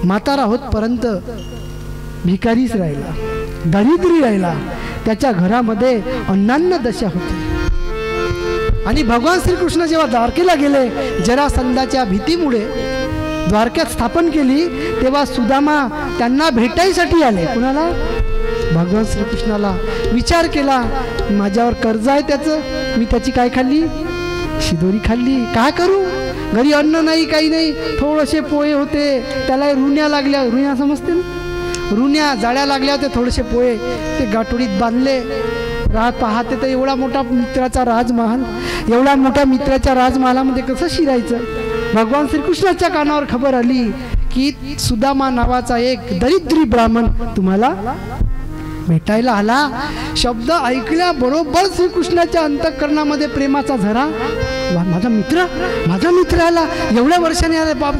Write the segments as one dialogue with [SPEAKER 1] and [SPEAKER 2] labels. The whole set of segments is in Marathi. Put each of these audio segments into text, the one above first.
[SPEAKER 1] म्हातारा होतपर्यंत भिकारीच राहिला, दरिद्री राहिला. त्याच्या घरामध्ये अन्नान्न दशा होती. आणि भगवान श्रीकृष्ण जेव्हा द्वारकेला गेले, जरासंधाच्या भीतीमुळे द्वारकेत स्थापन केली, तेव्हा सुदामा त्यांना भेटायसाठी आले. कुणाला? भगवान श्रीकृष्णाला. विचार केला, माझ्यावर कर्ज आहे त्याचं, मी त्याची काय खाल्ली? शिदोरी खाल्ली. काय करू? घरी अन्न नाही, काही नाही. थोडेसे पोहे होते, त्याला रुण्या लागल्या. रुण्या समजते ना? रुण्या जाळ्या लागल्या होत्या. थोडेसे पोहे ते गाठोडीत बांधले. पाहते तर एवढा मोठा मित्राचा राजमहाल, एवढा मोठ्या मित्राच्या राजमहालामध्ये कसं शिरायचं? भगवान श्रीकृष्णाच्या कानावर खबर आली की सुदामा नावाचा एक दरिद्री ब्राह्मण तुम्हाला भेटायला आला. शब्द ऐकल्या बरोबर श्रीकृष्णाच्या अंतःकरणामध्ये प्रेमाचा झरा. माझा मित्र आला, एवढ्या वर्षाने आला बाप.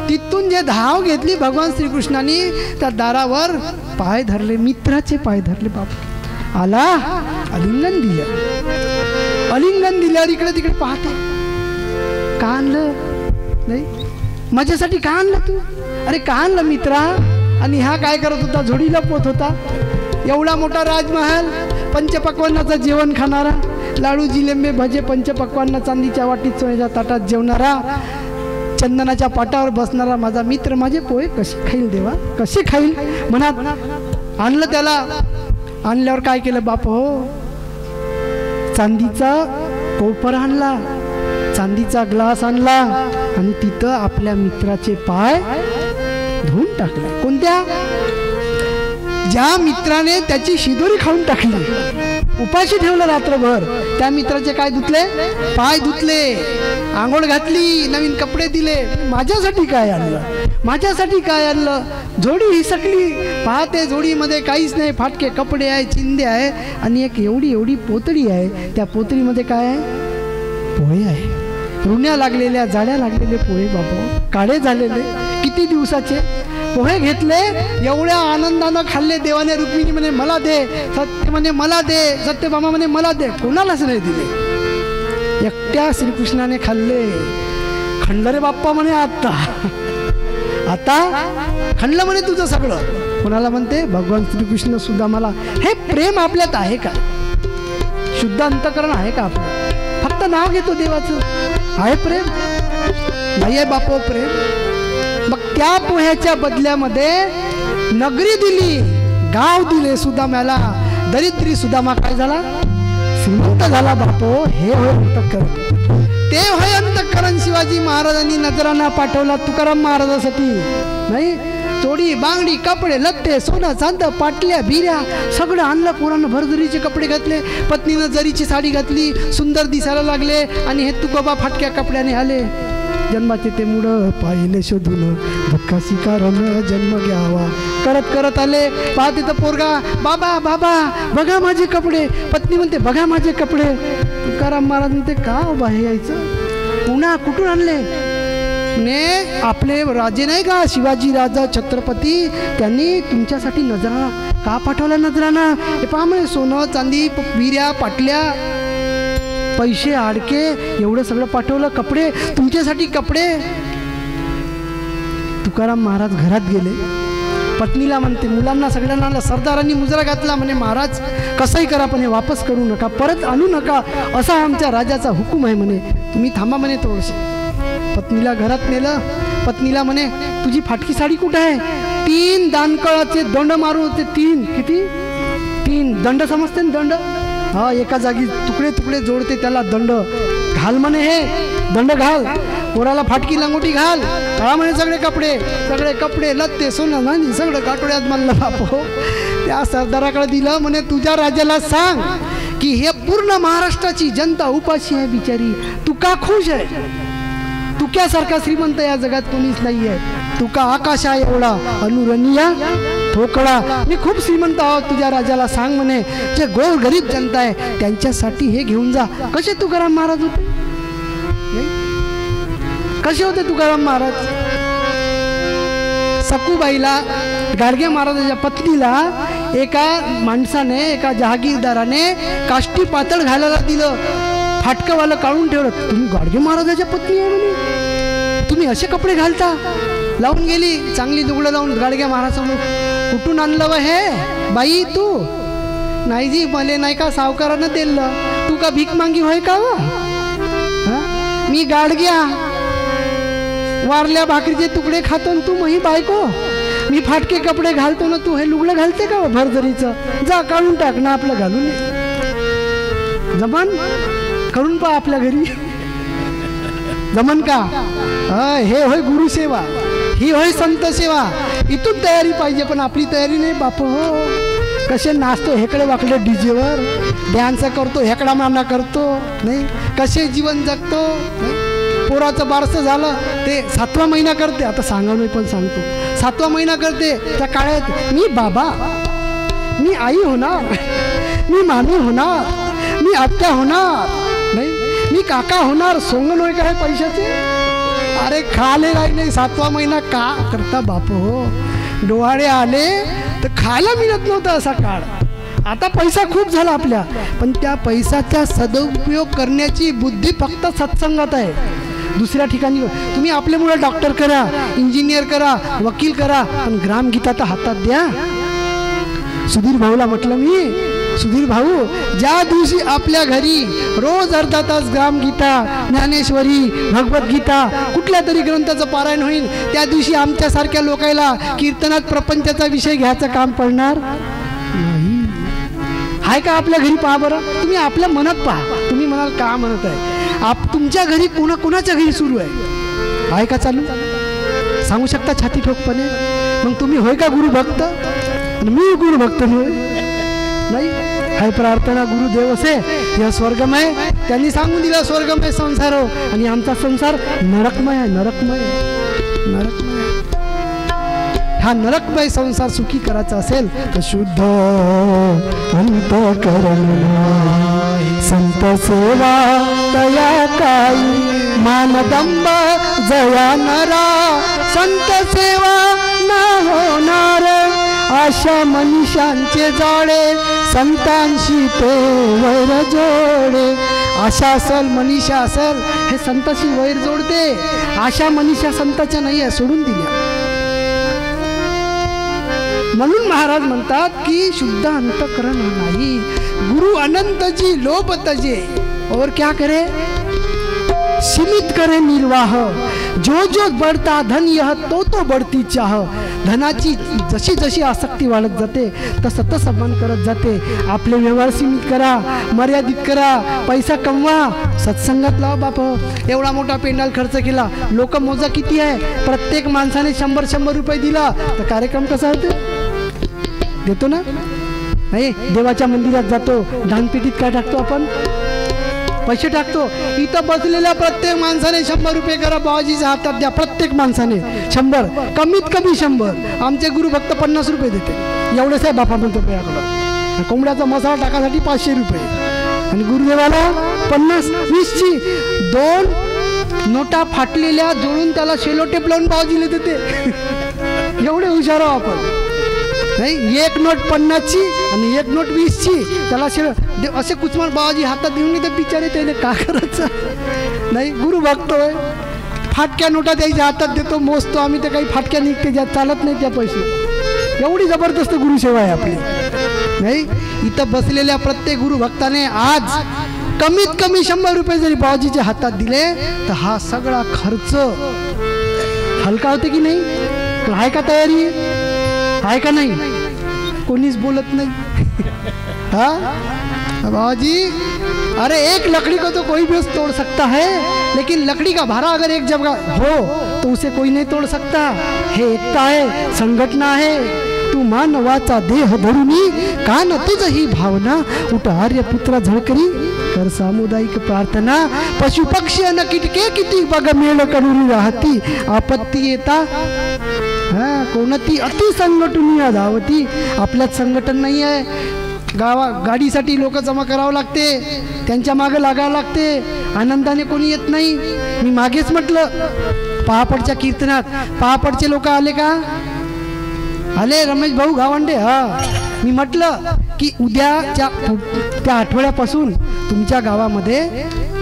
[SPEAKER 1] तिथून जे धाव घेतली भगवान श्रीकृष्णाने, त्या दारावर पाय धरले, मित्राचे पाय धरले. बाप आला, आलिंगन दिलं. आलिंगन दिल्यावर इकडे तिकडे पाहता, का आणलं? नाही, माझ्यासाठी का आणलं तू? अरे का आणलं मित्रा? आणि हा काय करत होता? झोडीला पोत होता. एवढा मोठा राजमहाल, पंचपक्वान्नाचं जेवण खाणारा, लाडू जिलेंबे भजे पंचपक्वान्न, चांदीच्या वाटीत सोन्याच्या ताटात जेवणारा, चंदनाच्या पाटावर बसणारा माझा मित्र माझे पोहे कसे खाईल देवा, कसे खाईल मनात आणलं त्याला. आणल्यावर काय केलं बाप हो? चांदीचा कोपर आणला, चांदीचा ग्लास आणला आणि तिथं आपल्या मित्राचे पाय धुवून टाकले. कोणत्या? ज्या मित्राने त्याची शिदोरी खाऊन टाकली, उपाशी ठेवलं रात्रभर, त्या मित्राचे काय धुतले? पाय धुतले, आंघोळ घातली, नवीन कपडे दिले. माझ्यासाठी काय आणलं? माझ्यासाठी काय आणलं? जोडी हिसकली. पाहते जोडीमध्ये काहीच नाही, फाटके कपडे आहे, चिंदे आहे आणि एक एवढी एवढी पोतळी आहे. त्या पोतळीमध्ये काय आहे? पोहे आहे. रुण्या लागलेल्या, जाड्या लागलेले पोहे बाबा, काळे झालेले. किती दिवसाचे पोहे घेतले, एवढ्या आनंदानं खाल्ले. देवाने रुक्मिणी म्हणे मला दे, सत्य म्हणे मला दे, सत्यभामा म्हणे मला दे, कोणालाच नाही दिले. एकट्या श्रीकृष्णाने खाल्ले. खंडले बाप्पा म्हणे आता खंडलं म्हणे तुझं सगळं. कोणाला म्हणते? भगवान श्रीकृष्ण सुदामाला. हे प्रेम आपल्यात आहे का? शुद्ध अंतःकरण आहे का आपलं? फक्त नाव घेतो देवाचं. आहे प्रेम? नाही आहे बापो प्रेम. मग त्या पोह्याच्या बदल्यामध्ये नगरी दिली, गाव दिले सुदामाला. दरिद्री सुदामा काय झाला? श्रीमंत झाला बापो. हे होय अंतःकरण, ते होय अंतःकरण. शिवाजी महाराजांनी नजराना पाठवला तुकाराम महाराजांसाठी. नाही, चोडी बांगडी कपडे लत्ते सोनं चांद पाटल्या बिऱ्या सगळं आणलं. पोरानं भरजरीचे कपडे घातले, पत्नीनं जरीची साडी घातली, सुंदर दिसायला लागले. आणि हे तुकोबा फाटक्या कपड्याने आले. जन्माचे ते मुड पाहिले शोधून, दुःखाशी कारण जन्म घ्यावा करत करत आले. पाहते तर पोरगा, बाबा बाबा बघा माझे कपडे. पत्नी म्हणते बघा माझे कपडे. तुकाराम महाराज म्हणते का उभा हे यायचं? पुन्हा कुठून आणले? ने आपले राजे नाही का, शिवाजी राजा छत्रपती, त्यांनी तुमच्यासाठी नजराना का पाठवला? नजराना हे पहा म्हणे, सोनं चांदी विऱ्या पाटल्या पैसे आडके एवढं सगळं पाठवलं. कपडे तुमच्यासाठी कपडे. तुकाराम महाराज घरात गेले. पत्नीला म्हणते, मुलांना सगळ्यांना सरदारांनी मुजरा घातला म्हणे, महाराज कसंही करा पण हे वापस करू नका, परत आणू नका, असा आमच्या राजाचा हुकूम आहे म्हणे. तुम्ही थांबा म्हणे थोडंसं. पत्नीला घरात नेलं. पत्नीला म्हणे तुझी फाटकी साडी कुठे आहे? 3 दानकळाचे दंड मारू होते. 3 किती? 3 दंड समजते ना? दंड हा, एका जागी तुकडे तुकडे जोडते त्याला दंड. घाल म्हणे, हे दंड घाल. पोराला फाटकी लंगोटी घाल. का म्हणे सगळे कपडे लत्ते सोनं नाही सगळं काटोड्यात मानलं बापो. त्या सरदाराकडे दिलं. म्हणे तुझ्या राजाला सांग की हे पूर्ण महाराष्ट्राची जनता उपाशी आहे बिचारी, तू का खुश आहे? तुक्यासारखा श्रीमंत या जगात कोणीच नाही आहे. तुका आकाशा एवढा अनुरणीय ठोकळा. मी खूप श्रीमंत आहोत, तुझ्या राजाला सांग म्हणे जे गोर गरीब जनता आहे त्यांच्यासाठी हे घेऊन जा. कसे तुकाराम महाराज होते? कसे होते तुकाराम महाराज? सखूबाईला, गाडगे महाराजाच्या पत्नीला एका माणसाने, एका जहागीरदाराने काष्टी पातळ घालायला दिलं. फाटकवालं काढून ठेवलं. तुम्ही गाडगे महाराजाच्या पत्नी आहे म्हणे, तुम्ही असे कपडे घालता? लावून गेली, चांगली दुगडं लावून गाडग्या महाराजसमोर. कुठून आणलं व हे बाई तू? नाही जी, मले नाही का सावकारानं दिलं. तू का भीक मांगी होय का व? मी गाडग्या वारल्या भाकरीचे तुकडे खातो तू मही बायको. मी फाटके कपडे घालतो ना, तू हे लुगडं घालते का भरजरीचं? जा काढून टाक ना आपलं घालून. जमन करून पहा आपल्या घरी, जमन का? हे होय गुरुसेवा, ही होय संत सेवा. इथून तयारी पाहिजे, पण आपली तयारी नाही बाप हो. कसे नाचतो हेकडे वाकडे डीजेवर, डान्स करतो, हेकडा माना करतो नाही, कसे जीवन जगतो. पोराचं बारसं झालं ते 7वा महिना करते. आता सांगा मी पण सांगतो, 7वा महिना करते. त्या काळात मी बाबा, मी आई होणार, मी मामी होणार, मी आत्या होणार नाही, मी काका होणार. सोंग नव्हे काय पैशाचे? अरे खाले नाही. 7वा महिना का करता बाप हो? डोहाळे आले तर खायला मिळत नव्हतं असा काळ. आता पैसा खूप झाला आपल्या, पण त्या पैशाचा सदुपयोग करण्याची बुद्धी फक्त सत्संगात आहे. दुसऱ्या ठिकाणी तुम्ही आपल्या मुळे डॉक्टर करा, इंजिनियर करा, वकील करा, पण ग्रामगीता तर हातात द्या. सुधीर भाऊला म्हटलं मी, सुधीर भाऊ, ज्या दिवशी आपल्या घरी रोज अर्धा तास ग्रामगीता, ज्ञानेश्वरी, भगवद्गीता, कुठल्या तरी ग्रंथाचं पारायण होईल, त्या दिवशी आमच्यासारख्या लोकांना कीर्तनात प्रपंचाचा विषय घ्यायचं काम पडणार नाही. आहे का आपल्या घरी? पहा बरं, तुम्ही आपल्या मनात पहा. तुम्ही म्हणाल का म्हणत आहे? तुमच्या घरी कोणाच्या घरी सुरू आहे का चालू? सांगू शकता छाती ठोकपणे? मग तुम्ही होय का गुरुभक्त? मी गुरुभक्त नाही. हाय प्रार्थना गुरुदेव से यह स्वर्गमय. त्यांनी सांगून दिला स्वर्गमय संसार हो, आणि आमचा संसार नरकमय आहे. नरकमय. हा नरकमय संसार सुखी करायचा असेल तर शुद्ध अंतःकरण, संत सेवा तया काही, मानदंब जया नरा, संत सेवा ना होणार. अशा मनीषांचे जाळे, संतांशी ते वैर जोडे. आशा असल, मनीषा असल, हे संतांशी वैर जोडते. आशा मनीषा संताच्या नाही आहे, सोडून दिल्या. म्हणून महाराज म्हणतात की शुद्ध अंतःकरण नाही. गुरु अनंत जी लोभ तजे और क्या करे? सीमित करे निर्वाह. जो जो बढ़ता धन यह तो बढ़ती चाह. धनाची जशी जशी आसक्ती वाढत जाते तसं तसं मन करत जाते. आपले व्यवहार सीमित करा, मर्यादित करा, पैसा कमवा, सत्संगात लावा बाप. एवढा मोठा पेंडाल खर्च केला, लोक मोजा किती आहे? प्रत्येक माणसाने 100-100 रुपये दिला तर कार्यक्रम कसा होतो? देतो ना? नाही, देवाच्या मंदिरात जातो, दानपेटीत काय टाकतो आपण? पैसे टाकतो. इथं बसलेल्या प्रत्येक माणसाने 100 रुपये करा, बाबाजीच्या हातात द्या. प्रत्येक माणसाने 100, कमीत कमी 100. आमचे गुरु फक्त 50 रुपये देते. एवढेच आहे बापा म्हणतो आपल्याकडं. कोंबड्याचा मसाला टाकासाठी 500 रुपये, आणि गुरुदेवाला 50-20ची 2 नोटा फाटलेल्या जोडून त्याला शेलोटेप लावून बाबाजीला देते. एवढे हुशार आहो आपण. नाही, 1 नोट 50ची आणि 1 नोट 20ची त्याला असे कुचमार बाबाजी हातात देऊन ते बिचारे त्याने का करायचं? नाही, गुरु बघतोय, फाटक्या नोटा त्याच्या हातात देतो, मोजतो आम्ही. ते काही फाटक्या निघते, ज्या चालत नाही त्या पैसे. एवढी जबरदस्त गुरुसेवा आहे आपली. नाही, इथं बसलेल्या प्रत्येक गुरुभक्ताने आज कमीत कमी 100 रुपये जरी बाबाजीच्या हातात दिले तर हा सगळा खर्च हलका होते की नाही? पण आहे का तयारी? आहे का नाही? कोणीच बोलत नाही. हाँ बाबाजी, अरे एक लकड़ी को तो कोई भी तोड़ सकता है, लेकिन लकड़ी का भारा अगर एक जगह हो तो उसे कोई नहीं तोड़ सकता. हे एकता है, संघटना है. तू मानवाचा देह धरुनी कान तुझ ही भावना. उठ आर्य पुत्रा झळकरी कर सामुदायिक प्रार्थना. पशु पक्षी अन कीटके किती बघ मेळ करून राहती. आपत्ती येता कोणती अति संघटनीय धावती. आपल्यात संघटन नाही आहे. गाडीसाठी लोक जमा करावं लागते, त्यांच्या मागे लागावं लागते. आनंदाने कोणी येत नाही. मी मागेच म्हटलं पहापडच्या कीर्तनात पहापडचे लोक आले का? आले रमेश भाऊ गावंडे. मी म्हटलं की उद्याच्या त्या आठवड्यापासून तुमच्या गावामध्ये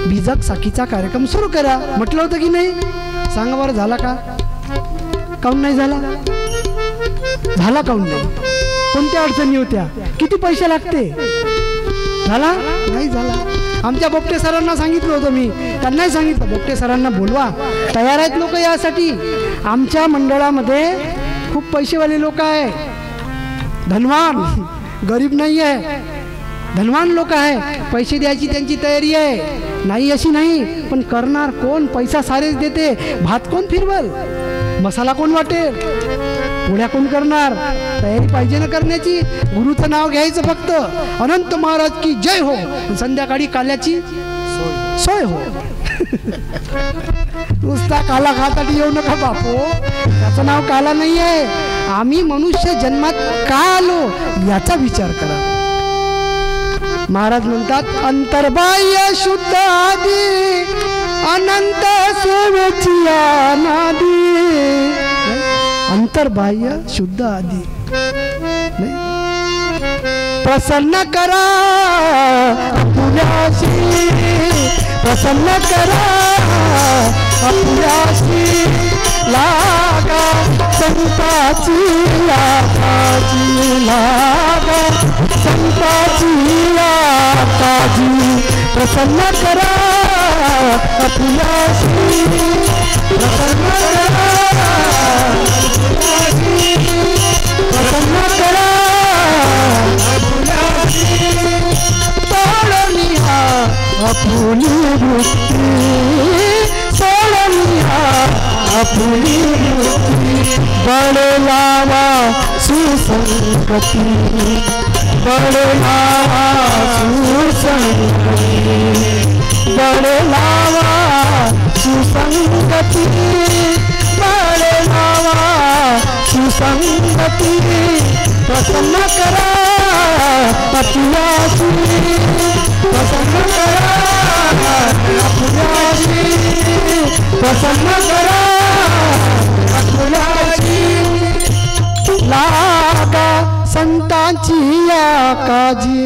[SPEAKER 1] बीजक साखीचा कार्यक्रम सुरू करा. म्हटलं होतं की नाही? सांगा बरं, झाला का? काऊन नाही झाला? झाला काऊन नाही? कोणत्या अडचणी होत्या? किती पैसे लागते? झाला नाही झाला? आमच्या बोपटे सरांना सांगितलं होतं मी, त्यांनाही सांगितलं बोपटे सरांना बोलवा, तयार आहेत लोक यासाठी. आमच्या मंडळामध्ये खूप पैसेवाले लोक आहे, धनवान, गरीब नाही आहे, धनवान लोक आहे, पैसे द्यायची त्यांची तयारी आहे, नाही अशी नाही. पण करणार कोण? पैसा सारेच देते, भात कोण फिरवल, मसाला कोण वाटेल, पोळ्या कोण करणार? तयारी पाहिजे ना करण्याची. गुरुचं नाव घ्यायचं फक्त, अनंत महाराज की जय हो, संध्याकाळी काल्याची सोय हो. नुसता काला खासाठी येऊ नका बापू, त्याचं नाव काला नाही आहे. आम्ही मनुष्य जन्मात का आलो याचा विचार करा. महाराज म्हणतात, अंतर्बाह्य शुद्ध आदी अनंत सेवेची अनादी. अंतर्बाह्य शुद्ध आदी प्रसन्न करा तुझ्याशी, प्रसन्न करा तुझ्याशी, लागा संताची लागाची, लागा संताची लागाची, प्रसन्न करा तुझ्याशी, प्रसन्न करा, प्रसन्न करा सोडनिया आपुली वृत्ती, सोडनिया आपुली वृत्ती, बळ लावा सुसंगती, बळ लावा सुसंगती, बळ लावा सुसंगती, बळ लावा सुसंगती, प्रसन्न करा तुझ्याशी, प्रसन्न करा तुझ्याशी, प्रसन्न करा तुझ्याशी, लागा संतांची काळजी,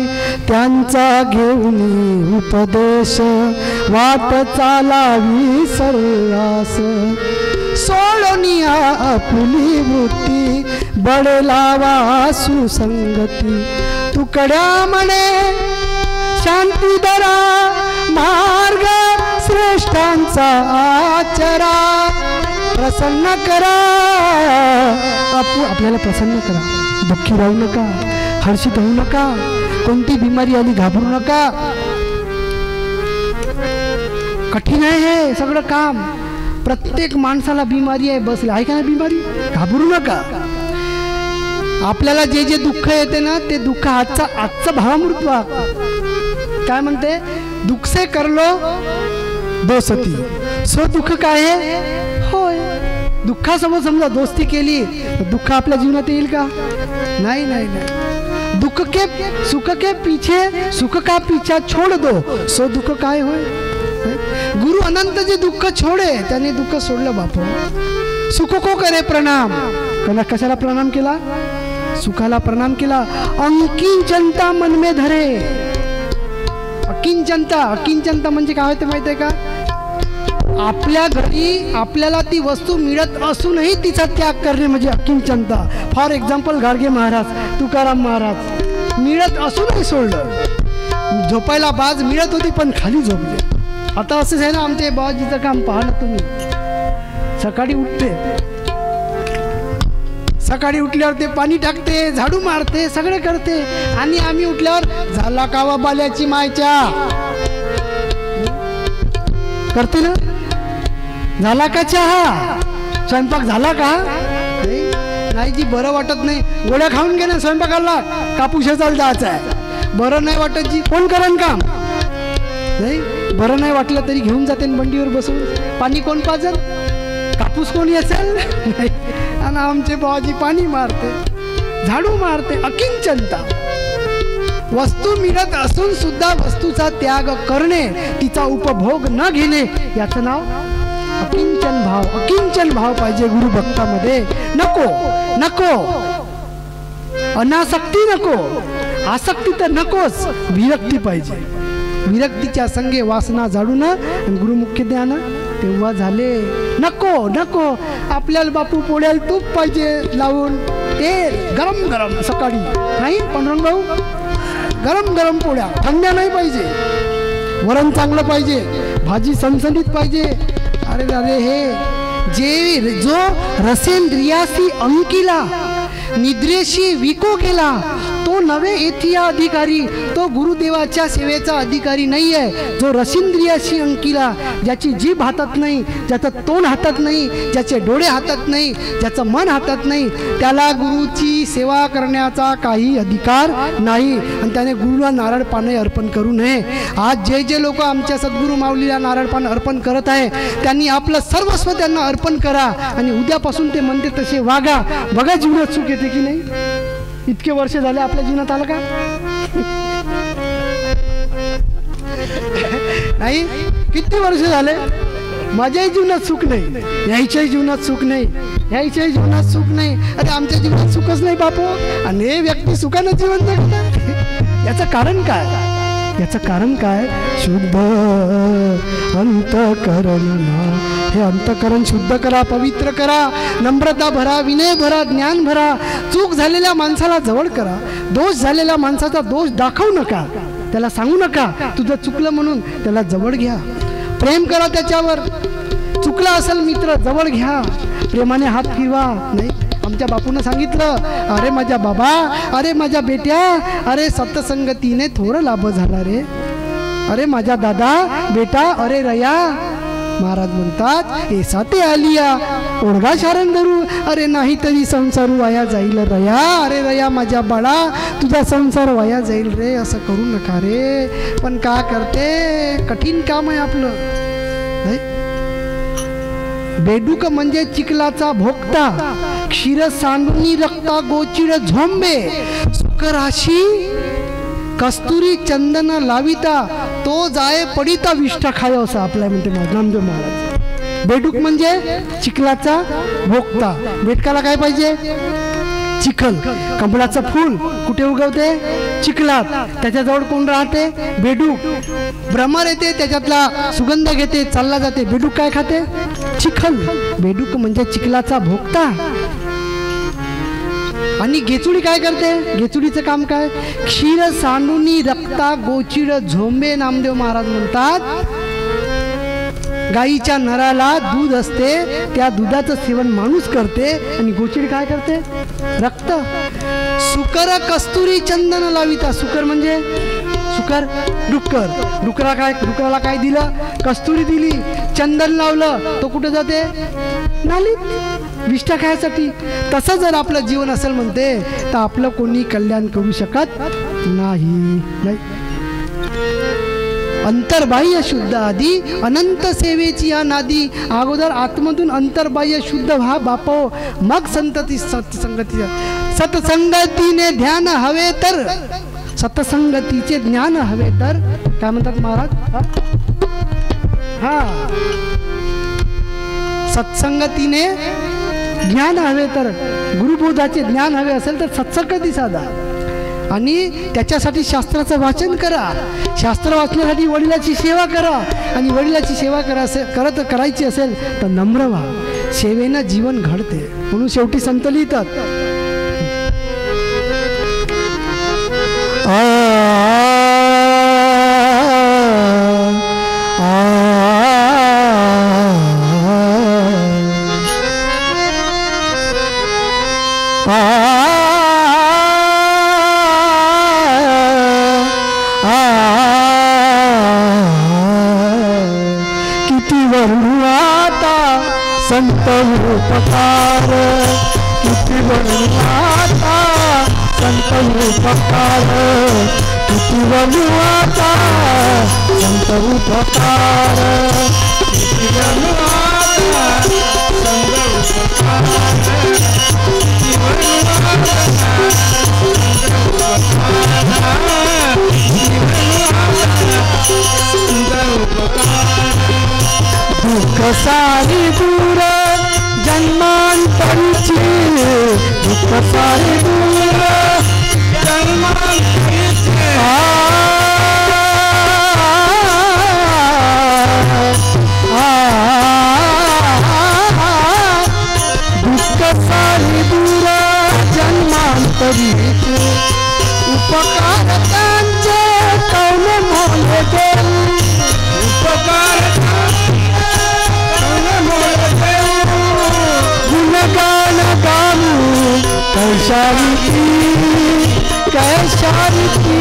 [SPEAKER 1] त्यांचा घेऊन उपदेश, वाट चालावी सर्रास, सोडनिया आपुली वृत्ती, बळ लावा सुसंगती, तुकड्या म्हणे शांती दरा, मार्ग श्रेष्ठांचा आचरा, प्रसन्न करा आपल्याला प्रसन्न करा. दुःखी राहू नका, हर्षित होऊ नका, कोणती बिमारी आली घाबरू नका. कठीण आहे हे सगळं काम, प्रत्येक माणसाला बिमारी आहे, बसले आहे का नाही बिमारी, घाबरू नका. आपल्याला जे जे दुःख येते ना ते दुःख आजचा भावामृत वाक काय म्हणते, दुःख से करलो दोस्ती, सो दुःख काय आहे होय. दुःखासमोर समजा दोस्ती केली तर दुःख आपल्या जीवनात येईल का? नाही नाही नाही. दुःख के सुख के पीछे सुख का पीछा छोड़ दो, सो दुःख काय होय. गुरु अनंत जे दुःख छोडे त्याने दुःख सोडलं बापू. सुख को करे प्रणाम, कशाला प्रणाम केला? सुखाला प्रणाम केला. अंकिंचनता मन में धरे. अकिंचनता, अकिंचनता म्हणजे काय होते माहिती आहे का? आपल्या घरी आपल्याला ती वस्तू मिळत असूनही तिचा त्याग करणे म्हणजे अकिंचनता. फॉर एक्झाम्पल गाडगे महाराज, तुकाराम महाराज मिळत असूनही सोडलं. झोपायला बाज मिळत होती पण खाली झोपले. आता असंच आहे ना आमच्या बाबाजीचं काम. पहा ना तुम्ही, सकाळी उठते, सकाळी उठल्यावर ते पाणी टाकते, झाडू मारते, सगळे करते. आणि आम्ही उठल्यावर झाला का वा बाल्याची मायच्या करते ना, झाला का चहा, स्वयंपाक झाला का? नाही जी, बरं वाटत नाही, गोळ्या खाऊन घे ना स्वयंपाकाला, कापूसाचा जायचं आहे. बरं नाही वाटत जी, कोण करण काम? नाही, बरं नाही वाटलं तरी घेऊन जाते बंडीवर बसून. पाणी कोण पाजल? कापूस कोण येचल? नाही. आणि आमचे बाबाजी पाणी मारते, झाडू मारते. अकिंचनता. वस्तू मिळत असून सुद्धा वस्तूचा त्याग करणे, तिचा उपभोग न घेणे, याचं नाव अकिंचन भाव. अकिंचन भाव पाहिजे गुरु भक्तामध्ये. नको नको, अनासक्ती नको, आसक्ती तर नकोच, विरक्ती पाहिजे. विरक्तीच्या संगे वासना जाडून गुरुमुख्य ध्यान तेव्हा झाले. नको नको, आपल्याला बापू पोळ्याला तूप पाहिजे लावून, तेल गरम गरम सकाळी. नाही पांडुरंग भाऊ, गरम गरम पोळ्या, थंड्या नाही पाहिजे. वरण चांगलं पाहिजे, भाजी सणसणीत पाहिजे. अरे अरे हे जो रसेंद्रियासी अंकिला, निद्रेशी विको केला, तो नवे येथिया अधिकारी, तो गुरुदेवाच्या सेवेचा अधिकारी नाही आहे. जो रसेंद्रियाशी अंकिला, ज्याची जीभ हातात नाही, ज्याचं तोंड हातात नाही, ज्याचे डोळे हातात नाही, ज्याचं मन हातात नाही, त्याला गुरुची सेवा करण्याचा काही अधिकार नाही. आणि त्याने गुरुला नारळ पाने अर्पण करू नये. आज जे जे लोक आमच्या सद्गुरू माऊलीला नारळ पान अर्पण करत आहे, त्यांनी आपलं सर्वस्व त्यांना अर्पण करा आणि उद्यापासून ते म्हणते तसे वागा. बघा जीवनात सुख येते की नाही. इतके वर्ष झाले आपल्या जीवनात आलं का नाही? किती वर्ष झाले माझ्याही जीवनात सुख नाही, यायच्याही जीवनात सुख नाही, यायच्याही जीवनात सुख नाही. अरे आमच्या जीवनात सुखच नाही बापू, आणि हे व्यक्ती सुखानं जीवन जगतात. याचं कारण काय? याचं कारण काय? शुद्ध अंतःकरण. हे अंतःकरण शुद्ध करा, पवित्र करा, नम्रता भरा, विनय भरा, ज्ञान भरा. चूक झालेल्या माणसाला जवळ करा. दोष झालेल्या माणसाचा दोष दाखवू नका, त्याला सांगू नका तुझं चुकलं म्हणून. त्याला जवळ घ्या, प्रेम करा त्याच्यावर. चुकला असेल मित्र, जवळ घ्या, प्रेमाने हात फिरवा. नाही, आमच्या बापूनं सांगितलं, अरे माझ्या बाबा, अरे माझ्या बेट्या, अरे सत्संगतीने थोडं लाभ झाला रे. अरे माझ्या दादा बेटा, अरे रया. महाराज म्हणतात, एसा ते आलिया ओढगा शारण धरू, अरे नाही तरी संसार वाया जाईल रया. अरे रया माझ्या बाळा, तुझा संसार वाया जाईल रे, असं करू नका रे. पण का करते, कठीण काम आहे आपलं. बेडूक म्हणजे चिखलाचा भोगता, क्षीर सांडूनी रक्ता गोचिड झोंबे, सुकराशी कस्तुरी चंदन लाविता, तो जाय पडिता विष्ठा खाय, असं आपल्या म्हणते नामदेव महाराज. बेडूक म्हणजे चिखलाचा भोगता. बेडकाला काय पाहिजे? चिखल. कमळाचं फूल कुठे उगवते? चिखलात. त्याच्याजवळ कोण राहते? बेडूक. भ्रमर येते, त्याच्यातला सुगंध घेते, चालला जाते. बेडूक काय खाते? चिखल. बेडूक म्हणजे चिखलाचा भोगता. आणि गेचुडी काय करते? गेचुडीचं काम काय? क्षीर सांडूनी रक्ता गोचिड झोंबे. नामदेव महाराज म्हणतात, गाईच्या नराला दूध असते, त्या दुधाचं सेवन माणूस करते, आणि गोचिड काय करते? रक्त. सुकर कस्तुरी चंदन लाविता. सुकर म्हणजे सुकर, डुक्कर. डुकराला काय दिलं? कस्तुरी दिली, चंदन लावलं, तो कुठे जाते? नालीत. विष्ठा खायसाठी. तसं जर आपलं जीवन असेल म्हणते, तर आपलं कोणी कल्याण करू शकत नाही. अंतर्बाह्य शुद्ध आधी, अनंत सेवेची या नादी. अगोदर आत्मधून अंतर्बाह्य शुद्ध व्हा बापो, मग सतसंगतीने ध्यान हवे तर, सतसंगतीचे ज्ञान हवे तर. काय म्हणतात महाराज? हा, सत्संगतीने ज्ञान हवे तर, गुरुबोधाचे ज्ञान हवे असेल तर सत्संगती साधा. आणि त्याच्यासाठी शास्त्राचं वाचन करा. शास्त्र वाचण्यासाठी वडिलाची सेवा करा. आणि वडिलाची सेवा करायची असेल तर नम्र व्हा. सेवेनं जीवन घडते. म्हणून शेवटी संत लिहितात, संत उपकार, किती बनवाता संत उपकार, किती बनवाता संत उपकार, किती बनवाता संत उपकार, किती बनवाता संत उपकार. दुःख सारी दूर जन्मांतरीची, दुःख सारी दूर जन्मांतरीची, आ कैशारीती कैशारीती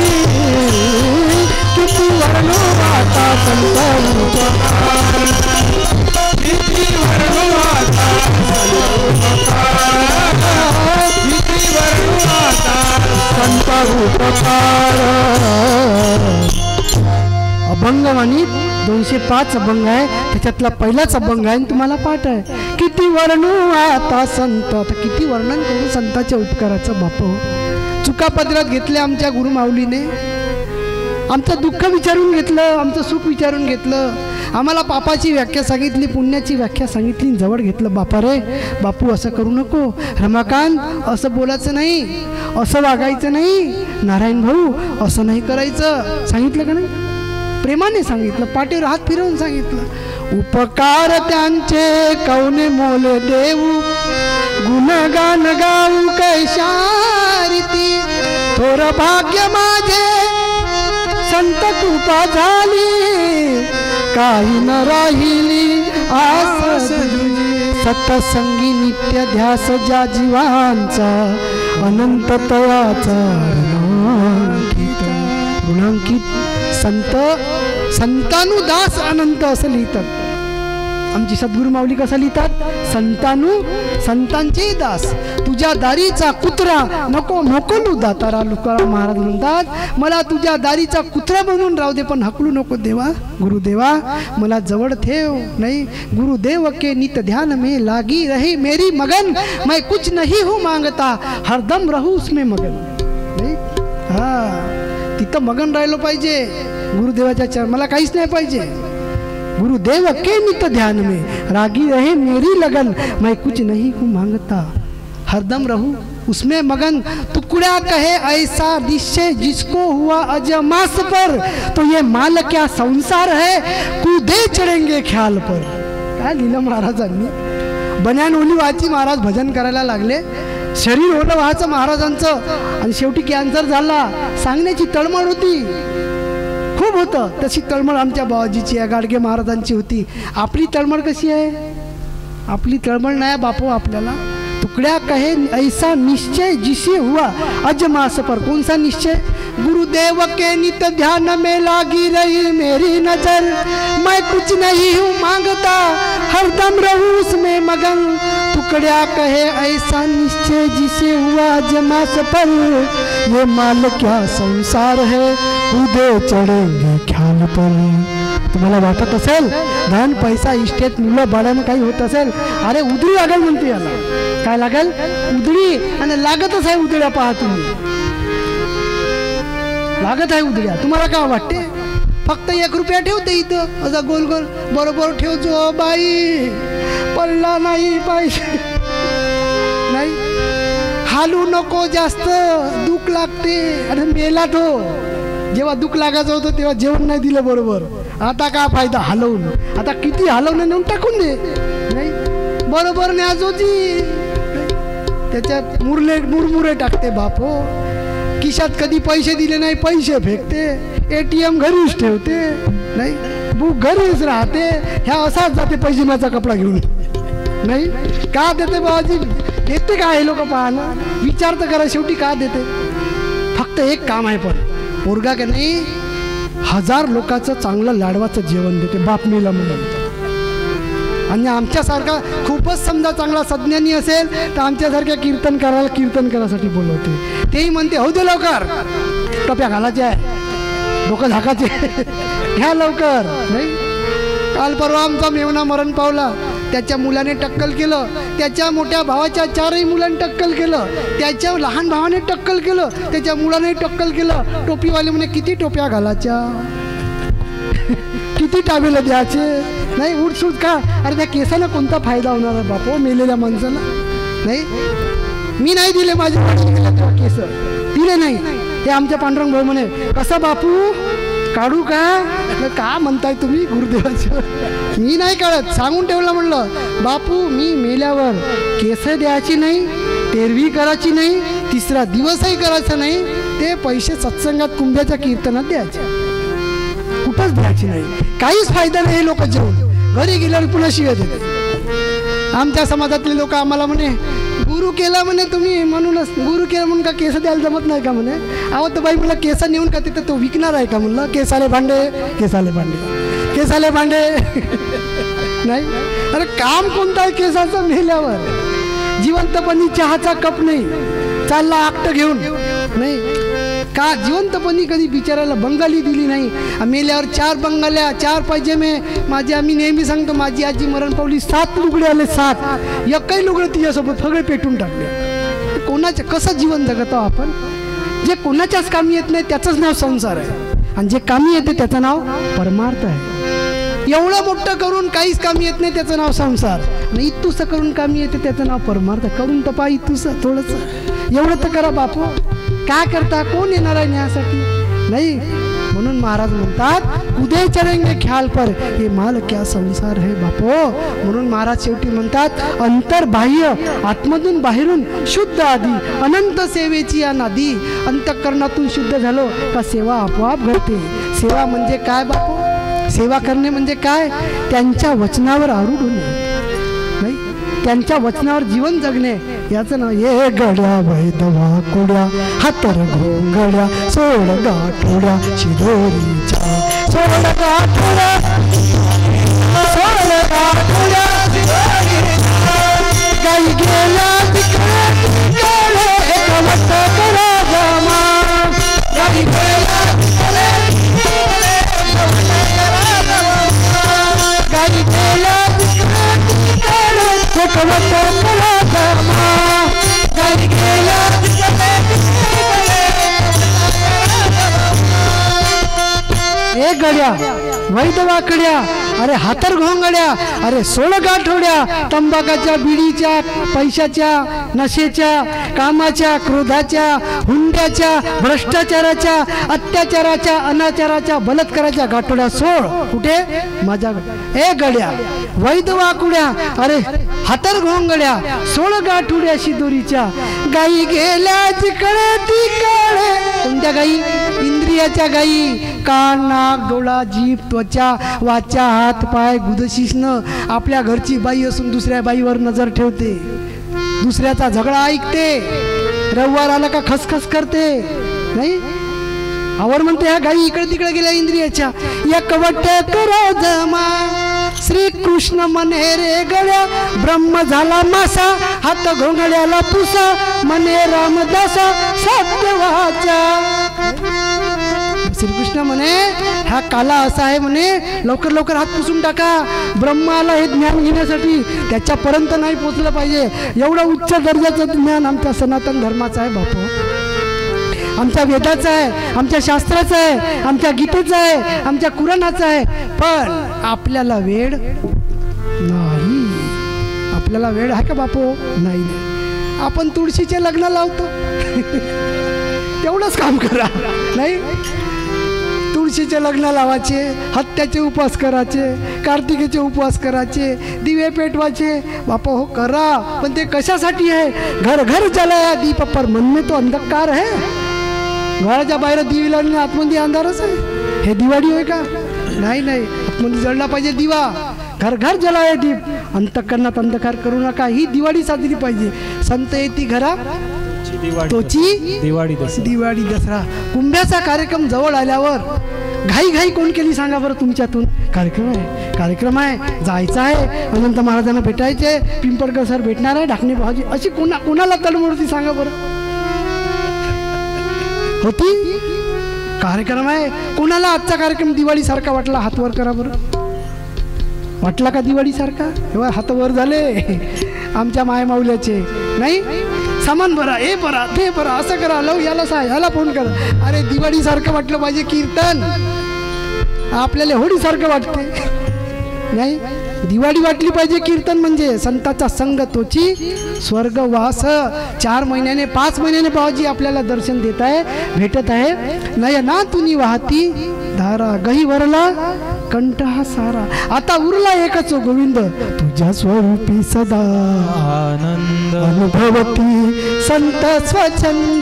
[SPEAKER 1] किती वर्णो आता संत उपकार किती वर्णो आता किती वर्णो आता संत उपकार. अभंग आणि 205 अभंग आहे, त्याच्यातला पहिलाच अभंग आहे तुम्हाला पाठ आहे. किती वर्णू आता संत. आता किती वर्णन करू संतांच्या उपकाराचं बाप. चुका पदरात घेतले आमच्या गुरुमाऊलीने, आमचं दुःख विचारून घेतलं, आमचं सुख विचारून घेतलं, आम्हाला पापाची व्याख्या सांगितली, पुण्याची व्याख्या सांगितली, जवळ घेतलं. बापा रे बापू असं करू नको, रमाकांत असं बोलायचं नाही, असं वागायचं नाही, नारायण भाऊ असं नाही करायचं. सांगितलं का नाही? प्रेमाने सांगितलं, पाठीवर हात फिरवून सांगितलं. उपकार त्यांचे कौने मोल देऊ, गुणगान गाऊ कैशारीती. थोर भाग्य माझे संत कृपा झाली, काही न राहिली आस. सतसंगी नित्य ध्यास ज्या जीवांचा, अनंत तयाचा ऋणांकित. संतानुदास अनंत असं लिहितात. आमची सद्गुरु माऊली कसं लिहितात? संतांचे दास. तुझ्या दारीचा कुत्रा नको मोकलू दातारा. तुकाराम महाराज म्हणतात, मला तुझ्या दारीचा कुत्रा बनवून राहू दे, पण हकलू नको देवा. गुरुदेवा मला जवळ ठेव. नाही, गुरुदेव के नित ध्यान में लागी रही मेरी मगन, मैं कुछ नहीं हूँ मांगता, हरदम रहू उसमें मगन. नाही, हा तिथं मगन राहिलो पाहिजे गुरुदेवाच्या चरण. मला काहीच नाही पाहिजे. गुरुदेव के नित ध्यान में रागी रहे मेरी लगन, मैं कुछ नहीं हूँ मांगता, हरदम रहूं उसमें मगन. टुकड़ा कहे ऐसा निश्चय जिसको हुआ अजमास पर, तो ये माल क्या संसार है, कूदे चढ़ेंगे ख्याल पर. काय लिहिलं महाराजांनी? बन्यान ओली व्हायची महाराज भजन करायला लागले, शरीर ओलं व्हायचं महाराजांचं, आणि शेवटी कॅन्सर झाला. सांगण्याची तळमळ होती, खूप होतं. तशी तळमळ आमच्या बाबाजीची आहे, गाडगे महाराजांची होती. आपली तळमळ कशी आहे? आपली तळमळ नाही बापू आपल्याला. टुकड्या कहे ऐसा निश्चय जिसे हुआ अजमास पर. कौन सा निश्चय? गुरुदेव के नित ध्यान में लागी रही मेरी नजर, मैं कुछ नहीं हूँ मांगता, हरदम रहूं उसमें मगन. टुकड्या कहे ऐसा निश्चय जिसे हुआ अजमास पर, ये माल क्या संसार है, कूदे चढेंगे ख्याल पर. तुम्हाला वाटत असेल धन पैसा इस्टेट मुलं बाळानं काही होत असेल, अरे उधळी लागेल म्हणते याला. काय लागेल? उधळी. आणि लागतच आहे उधळ्या. पहा तुम्ही, लागत आहे उधळ्या. तुम्हाला काय वाटते? फक्त 1 रुपया ठेवते इथं असा गोल गोल बरोबर ठेवतो बाई, पडला नाही पाहिजे. नाही, हालू नको जास्त, दुःख लागते. आणि मेला तो जेव्हा दुःख लागायचं होतं तेव्हा जेवण नाही दिलं बरोबर. आता काय फायदा हलवून? आता किती हलवणं नेऊन टाकून दे. नाही, बरोबर न्याज होती, त्याच्यात मुरमुरे टाकते बापो. खिशात कधी पैसे दिले नाही, पैसे फेकते. ATM घरीच ठेवते. नाही, बुक घरीच राहते. ह्या असाच जाते पैजिमाचा कपडा घेऊन. नाही, का देते बाबाजी? देते का हे लोक? पाहणं विचार तर करा. शेवटी का देते? फक्त एक काम आहे, पण पोरगा का नाही 1000 लोकांचं चांगलं लाडवाचं जेवण देते बाप मेला म्हणून. आणि आमच्यासारखा खूपच समजा चांगला सज्ञानी असेल तर आमच्यासारख्या कीर्तन करायसाठी बोलवते. तेही म्हणते हो दे लवकर, टोप्या घालायच्या आहे, डोकं झाकायचे, घ्या लवकर. नाही, काल परवा आमचा मेवना मरण पावला. त्याच्या मुलाने टक्कल केलं, त्याच्या मोठ्या भावाच्या 4ही मुलांनी टक्कल केलं, त्याच्या लहान भावाने टक्कल केलं, त्याच्या मुलाने टक्कल केलं. टोपीवाले म्हणे किती टोप्या घालायच्या, किती टावेला द्यायचे. नाही, उठसूट का? अरे त्या केसाला कोणता फायदा होणार आहे बापो मेलेल्या माणसाला? नाही, मी नाही दिले, माझ्या केस दिले नाही. ते आमच्या पांडुरंग भाऊ म्हणे कसं बापू काढू का म्हणताय तुम्ही गुरुदेवाचं? मी नाही काढत, सांगून ठेवलं. म्हणलं बापू मी मेल्यावर केस द्यायची नाही, तेरवी करायची नाही, 3रा दिवसही करायचा नाही. ते पैसे सत्संगात कुंभ्याच्या कीर्तनात द्यायचे, कुठंच द्यायची नाही. काहीच फायदा नाही. हे लोक जेवून घरी गेल्यावर पुन्हा शिव्या देते. आमच्या समाजातले लोक आम्हाला म्हणे गुरु केला म्हणे तुम्ही, म्हणूनच गुरु केला म्हणून का केस द्यायला जमत नाही का म्हणे. अहो तर बाई म्हणलं केस नेऊन का तिथं तो विकणार आहे का म्हणलं. केसाले भांडे, केसाले भांडे, केसाले भांडे नाही. अरे काम कोणतं आहे केसाचं मेल्यावर. जिवंतपणी चहाचा कप नाही, चालला आकट घेऊन नाही का. जिवंतपणी कधी बिचारायला बंगाली दिली नाही. मेल्यावर 4 बंगाल्या 4 पायजेमे. माझी आम्ही नेहमी सांगतो, माझी आजी मरण पावली 7 लुगडे आले 7. एकही लुगडे तिच्यासोबत सगळे पेटून टाकले. कोणाचं कसं जीवन जगतो आपण. जे कोणाच्याच कामी येत नाही त्याचंच नाव संसार आहे, आणि जे कामी येते त्याचं नाव परमार्थ आहे. एवढं मोठं करून काहीच कामी येत नाही त्याचं नाव संसार, आणि इतुसं करून कामी येते त्याचं नाव परमार्थ. करून तर पहा इतुसं थोडंसं, एवढं तर करा बापू. काय करता, कोण येणार आहे न्यायासाठी नाही. म्हणून महाराज म्हणतात उदय चरेंगे ख्याल पर, हे माल क्या संसार है बापो. म्हणून महाराज शेवटी म्हणतात अंतर बाह्य, आतमधून बाहेरून शुद्ध आधी, अनंत सेवेची या नादी. अंतःकरणातून शुद्ध झालो का सेवा आपोआप घडते. सेवा म्हणजे काय बापू. सेवा करणे म्हणजे काय, त्यांच्या वचनावर आरूढ होणे नाही, त्यांच्या वचनावर जीवन जगणे, याचं नाव. ये गड्या वैदवा कुड्या हातर घोंगड्या सोड गाठोड्या शिदोरीच्या, सोड गाठोड्या सोड गाठोड्या गाई गेला तिकडे तिकडे कवट करा जमा. गाई गेला तिकडे तिकडे कवट करा जमा. गाई गेला तिकडे तिकडे कवट करा जमा. गाई गेला तिकडे तिकडे. ए गड्या वैदवाकड्या, अरे हातर घोंगड्या, अरे सोड गाठोड्या, तंबाखाच्या, बिडीच्या, पैशाच्या, नशेच्या, कामाच्या, क्रोधाच्या, हुंड्याच्या, भ्रष्टाचाराच्या, अत्याचाराच्या, अनाचाराच्या, बलात्काराच्या गाठोड्या सोड. कुठे माझ्या. ए गड्या वैदवाकुड्या, अरे हातर घोंगड्या, सोड गाठोड्या शिदोरीच्या. गाई गेल्या तिकडे तिकडे. कोणत्या गाई. इंद्रियाच्या गाई. कान, नाक, डोळा, जीभ, त्वचा, वाचा, हात, पाय, गुदशिष्ण. आपल्या घरची बाई असून दुसऱ्या बाईवर नजर ठेवते, दुसऱ्याचा झगडा ऐकते, रविवार आला का खसखस करते नाही. आवर म्हणते ह्या गाई इकडे तिकडे गेल्या इंद्रियाच्या. या कवट करा जमा. श्री कृष्ण म्हणे रे गड्या ब्रह्म झाला मासा, हात घोंगड्याला पुसा म्हणे रामदासा सत्यवाचा. श्रीकृष्ण म्हणे हा काला असा आहे म्हणे, लवकर लवकर हात पुसून टाका. ब्रह्माला हे ज्ञान घेण्यासाठी त्याच्यापर्यंत नाही पोचलं पाहिजे. एवढं उच्च दर्जाचं ज्ञान आमच्या सनातन धर्माचं आहे बापू, आमच्या वेदाचं आहे, आमच्या शास्त्राचं आहे, आमच्या गीतेचं आहे, आमच्या कुराणाचं आहे. पण आपल्याला वेळ नाही. आपल्याला वेळ आहे का बापू. नाही. आपण तुळशीचे लग्न लावतो तेवढंच काम करा नाही. तुळशीचे लग्न लावायचे, हत्याचे उपवास करायचे, कार्तिकेचे उपवास करायचे, दिवे पेटवायचे बापा हो करा. पण ते कशासाठी आहे. घर घर जलाया दीप पर मन में तो अंधकार है. घराच्या बाहेर दिवे लावणे आतमध्ये अंधारच आहे. हे दिवाळी होय का. नाही नाही, आतमध्ये जळला पाहिजे दिवा. घर घर जलाया दीप. अंतःकरणात अंधकार करू नका. ही दिवाळी साजरी पाहिजे. संत येती घरा तोची दिवाळी दसरा. कुंभ्याचा कार्यक्रम जवळ आल्यावर घाई घाई कोण केली सांगा बरं तुमच्यातून. कार्यक्रम आहे जायचं आहे, अनंत महाराजांना भेटायचे, पिंपळकर सर भेटणार आहे, ढाकणे भाऊजी, अशी कोणाला तळमळ होती सांगा बरं. होती. कार्यक्रम आहे. कोणाला आजचा कार्यक्रम दिवाळी सारखा वाटला. हात वर करा बरं. वाटला का दिवाळी सारखा. एव्हा हात वर झाले आमच्या मायमाऊल्याचे नाही. सामान भरा, हे भरा, ते भरा, असं करा, लव याला सा ह्याला फोन करा. अरे दिवाळी सारखं वाटलं पाहिजे. कीर्तन आपल्याला होळी सारखं वाटते नाही. दिवाळी वाटली पाहिजे. कीर्तन म्हणजे संताचा संग तोची स्वर्गवास. 4 महिन्याने 5 महिन्याने बाबाजी आपल्याला दर्शन देत आहे, भेटत आहे. नयना तुनी वाहती धारा, गही वरला कंठहा सारा. आता उरला एकच गोविंद तुझ्या स्वरूपी सदा आनंद अनुभवती संत स्वच्छंद.